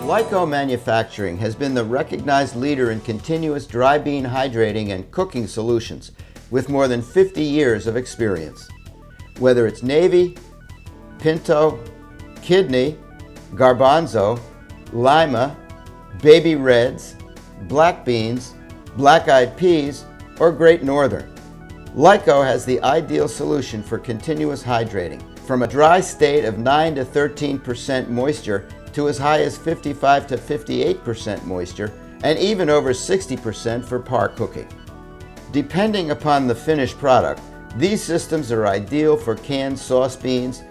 Lyco Manufacturing has been the recognized leader in continuous dry bean hydrating and cooking solutions with more than 50 years of experience. Whether it's navy, pinto, kidney, garbanzo, lima, baby reds, black beans, black-eyed peas, or Great Northern, Lyco has the ideal solution for continuous hydrating, from a dry state of 9 to 13% moisture to as high as 55 to 58% moisture, and even over 60% for par cooking. Depending upon the finished product, these systems are ideal for canned sauce beans,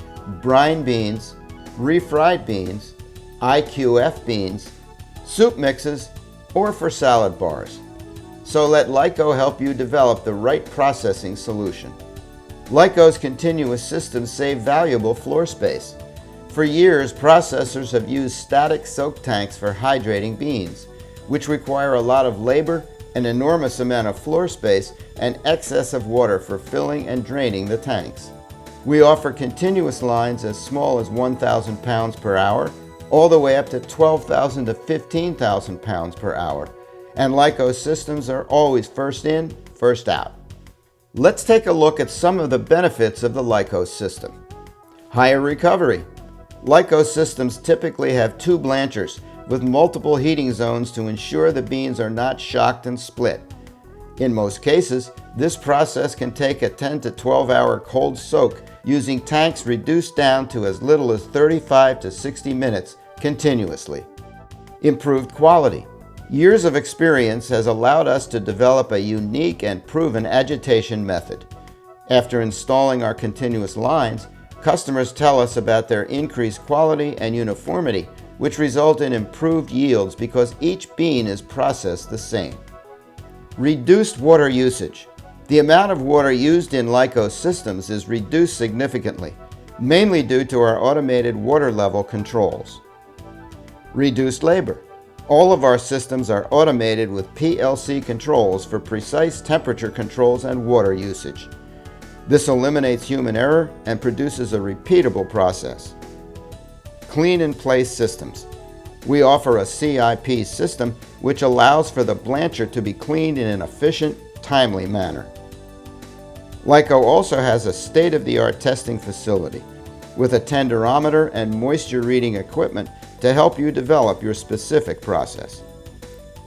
brine beans, refried beans, IQF beans, soup mixes, or for salad bars. So let Lyco help you develop the right processing solution. Lyco's continuous systems save valuable floor space. For years, processors have used static soak tanks for hydrating beans, which require a lot of labor, an enormous amount of floor space, and excess of water for filling and draining the tanks. We offer continuous lines as small as 1,000 pounds per hour, all the way up to 12,000 to 15,000 pounds per hour. And Lyco systems are always first in, first out. Let's take a look at some of the benefits of the Lyco system. Higher recovery. Lyco systems typically have 2 blanchers with multiple heating zones to ensure the beans are not shocked and split. In most cases, this process can take a 10 to 12 hour cold soak using tanks reduced down to as little as 35 to 60 minutes continuously. Improved quality. Years of experience has allowed us to develop a unique and proven agitation method. After installing our continuous lines, customers tell us about their increased quality and uniformity, which result in improved yields because each bean is processed the same. Reduced water usage. The amount of water used in Lyco systems is reduced significantly, mainly due to our automated water level controls. Reduced labor. All of our systems are automated with PLC controls for precise temperature controls and water usage. This eliminates human error and produces a repeatable process. Clean-in-place systems. We offer a CIP system which allows for the blancher to be cleaned in an efficient, timely manner. Lyco also has a state-of-the-art testing facility with a tenderometer and moisture reading equipment to help you develop your specific process.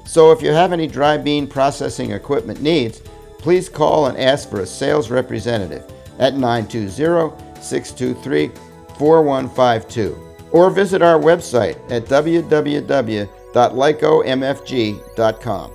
So if you have any dry bean processing equipment needs, please call and ask for a sales representative at 920-623-4152 or visit our website at www.lycomfg.com.